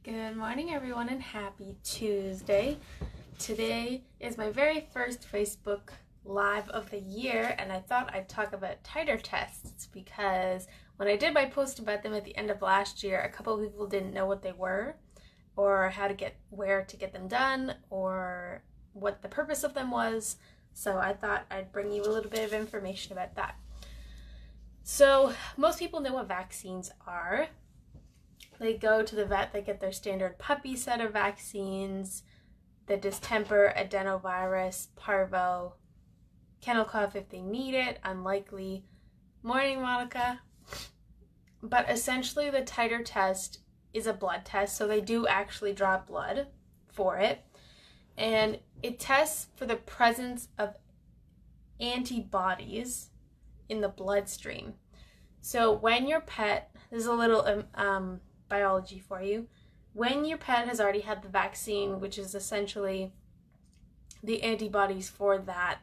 Good morning, everyone, and happy Tuesday. Today is my very first Facebook Live of the year, and I thought I'd talk about titer tests because when I did my post about them at the end of last year, a couple of people didn't know what they were or where to get them done or what the purpose of them was. So I thought I'd bring you a little bit of information about that. So most people know what vaccines are. They go to the vet, they get their standard puppy set of vaccines, the distemper, adenovirus, parvo, kennel cough if they need it, unlikely. Morning, Monica. But essentially the titer test is a blood test, so they do actually draw blood for it. And it tests for the presence of antibodies in the bloodstream. So when your pet, this is a little biology for you. When your pet has already had the vaccine, which is essentially the antibodies for that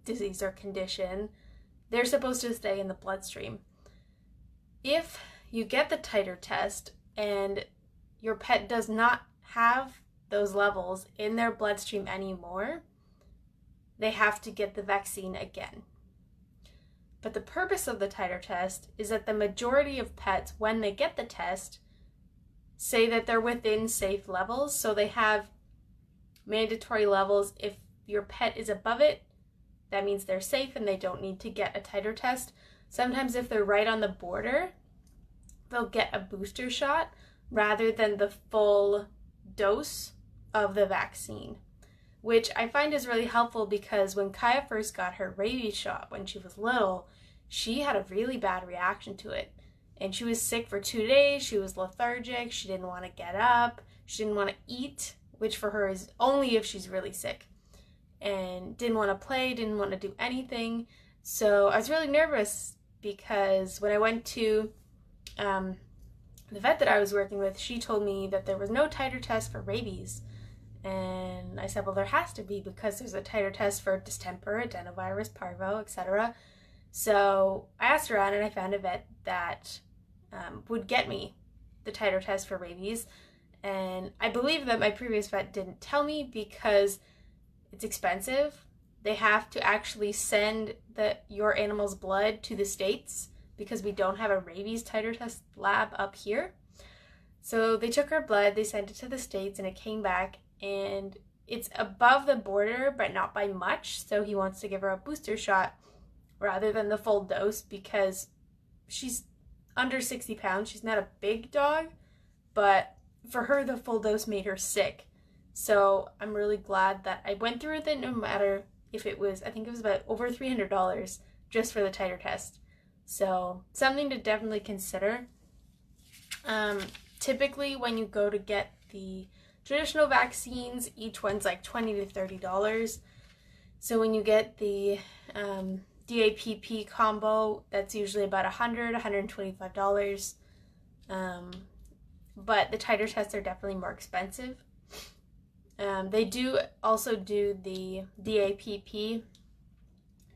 disease or condition, they're supposed to stay in the bloodstream. If you get the titer test and your pet does not have those levels in their bloodstream anymore, they have to get the vaccine again. But the purpose of the titer test is that the majority of pets, when they get the test, say that they're within safe levels. So they have mandatory levels. If your pet is above it, that means they're safe and they don't need to get a titer test. Sometimes if they're right on the border, they'll get a booster shot rather than the full dose of the vaccine, which I find is really helpful because when Kaya first got her rabies shot when she was little, she had a really bad reaction to it. And she was sick for 2 days, she was lethargic, she didn't want to get up, she didn't want to eat, which for her is only if she's really sick, and didn't want to play, didn't want to do anything. So I was really nervous because when I went to the vet that I was working with, she told me that there was no titer test for rabies. And I said, well, there has to be because there's a titer test for distemper, adenovirus, parvo, etc. So I asked around and I found a vet that would get me the titer test for rabies. And I believe that my previous vet didn't tell me because it's expensive. They have to actually send your animal's blood to the States because we don't have a rabies titer test lab up here. So they took her blood, they sent it to the States, and it came back. And it's above the border, but not by much. So he wants to give her a booster shot rather than the full dose because she's under 60 pounds. She's not a big dog, but for her, the full dose made her sick. So I'm really glad that I went through with it, no matter if it was, I think it was about over $300 just for the titer test. So something to definitely consider. Typically when you go to get the traditional vaccines, each one's like $20 to $30. So when you get the DAPP combo, that's usually about $100, $125. But the titer tests are definitely more expensive. They do also do the DAPP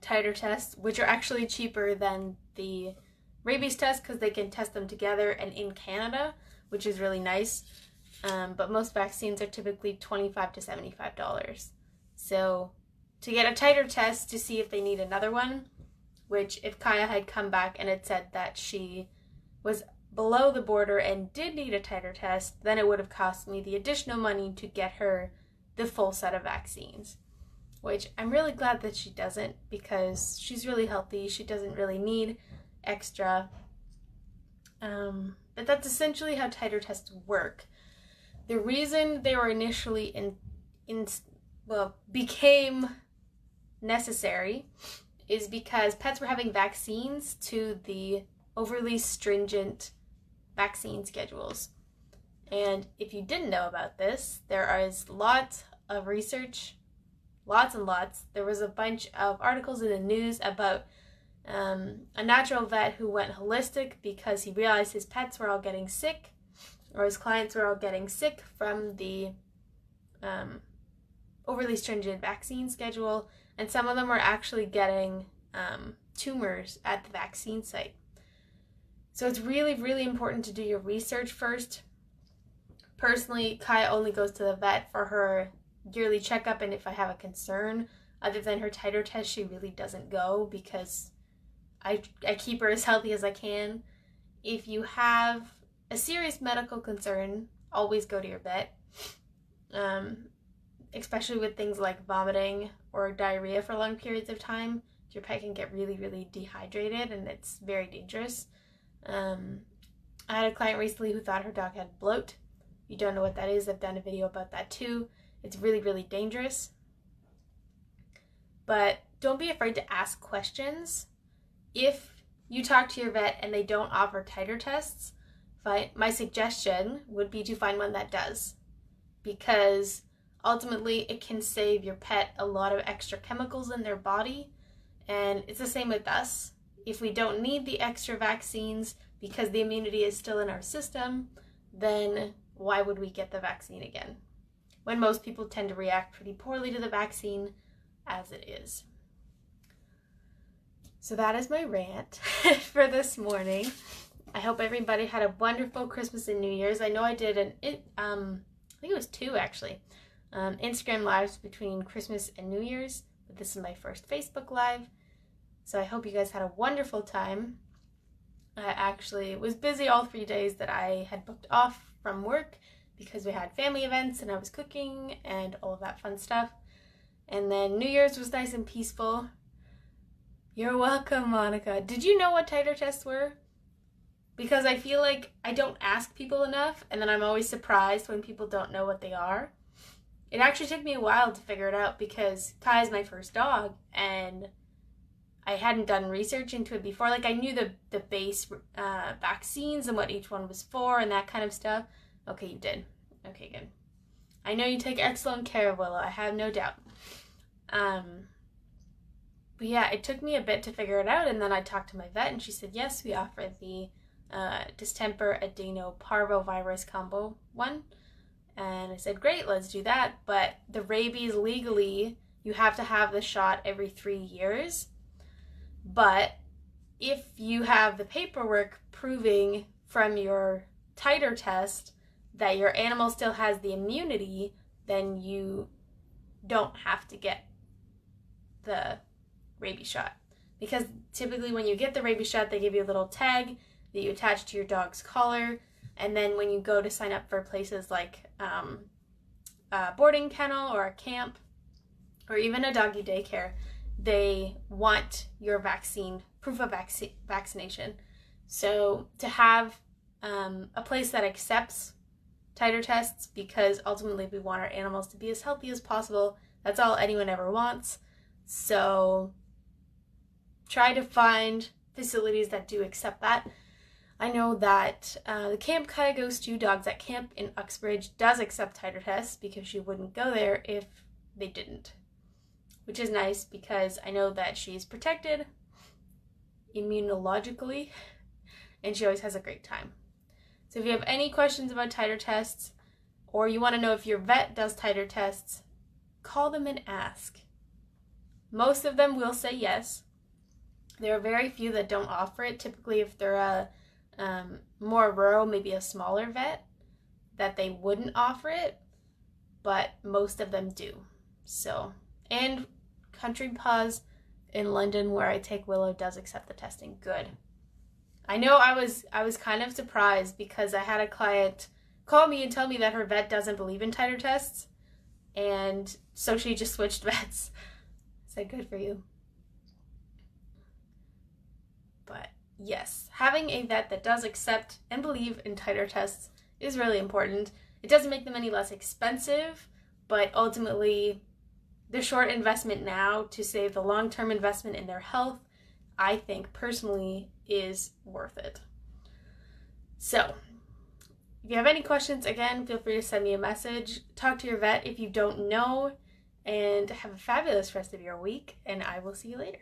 titer tests, which are actually cheaper than the rabies test because they can test them together and in Canada, which is really nice. But most vaccines are typically $25 to $75. So to get a titer test to see if they need another one, which if Kaya had come back and had said that she was below the border and did need a titer test, then it would have cost me the additional money to get her the full set of vaccines, which I'm really glad that she doesn't because she's really healthy. She doesn't really need extra. But that's essentially how titer tests work. The reason they were initially became necessary is because pets were having vaccines to the overly stringent vaccine schedules. And if you didn't know about this, there is lots of research, lots and lots. There was a bunch of articles in the news about a natural vet who went holistic because he realized his pets were all getting sick, or his clients were all getting sick from the overly stringent vaccine schedule, and some of them were actually getting tumors at the vaccine site. So it's really, really important to do your research first. Personally, Kaya only goes to the vet for her yearly checkup, and if I have a concern other than her titer test, she really doesn't go because I keep her as healthy as I can. If you have a serious medical concern, always go to your vet, especially with things like vomiting or diarrhea for long periods of time. Your pet can get really, really dehydrated, and it's very dangerous. I had a client recently who thought her dog had bloat. You don't know what that is, I've done a video about that too. It's really, really dangerous. But don't be afraid to ask questions. If you talk to your vet and they don't offer titer tests, my suggestion would be to find one that does, because ultimately it can save your pet a lot of extra chemicals in their body. And it's the same with us. If we don't need the extra vaccines because the immunity is still in our system, then why would we get the vaccine again? When most people tend to react pretty poorly to the vaccine as it is. So that is my rant for this morning. I hope everybody had a wonderful Christmas and New Year's. I know I did I think it was 2 actually, Instagram lives between Christmas and New Year's, but this is my first Facebook live. So I hope you guys had a wonderful time. I actually was busy all 3 days that I had booked off from work because we had family events and I was cooking and all of that fun stuff. And then New Year's was nice and peaceful. You're welcome, Monica. Did you know what titer tests were? Because I feel like I don't ask people enough, and then I'm always surprised when people don't know what they are. It actually took me a while to figure it out because Kai is my first dog, and I hadn't done research into it before. Like, I knew the base vaccines and what each one was for and that kind of stuff. Okay, you did. Okay, good. I know you take excellent care of Willow. I have no doubt. But yeah, it took me a bit to figure it out, and then I talked to my vet, and she said, yes, we offer the distemper adenoparvovirus combo one. And I said, great, let's do that. But the rabies, legally, you have to have the shot every 3 years. But if you have the paperwork proving from your titer test that your animal still has the immunity, then you don't have to get the rabies shot. Because typically when you get the rabies shot, they give you a little tag that you attach to your dog's collar. And then when you go to sign up for places like a boarding kennel or a camp or even a doggy daycare, they want your vaccine, proof of vaccination. So to have a place that accepts titer tests, because ultimately we want our animals to be as healthy as possible. That's all anyone ever wants. So try to find facilities that do accept that. I know that the camp Kaya goes to, Dogs at Camp in Uxbridge, does accept titer tests because she wouldn't go there if they didn't. Which is nice because I know that she's protected immunologically and she always has a great time. So if you have any questions about titer tests or you want to know if your vet does titer tests, call them and ask. Most of them will say yes. There are very few that don't offer it. Typically, if they're a more rural, maybe a smaller vet, that they wouldn't offer it, but most of them do. So, and Country Paws in London, where I take Willow, does accept the testing. Good. I know I was kind of surprised because I had a client call me and tell me that her vet doesn't believe in titer tests, and so she just switched vets. I said, good for you. But yes, having a vet that does accept and believe in titer tests is really important. It doesn't make them any less expensive, but ultimately the short investment now to save the long-term investment in their health, I think personally is worth it. So if you have any questions, again, feel free to send me a message. Talk to your vet if you don't know, and have a fabulous rest of your week, and I will see you later.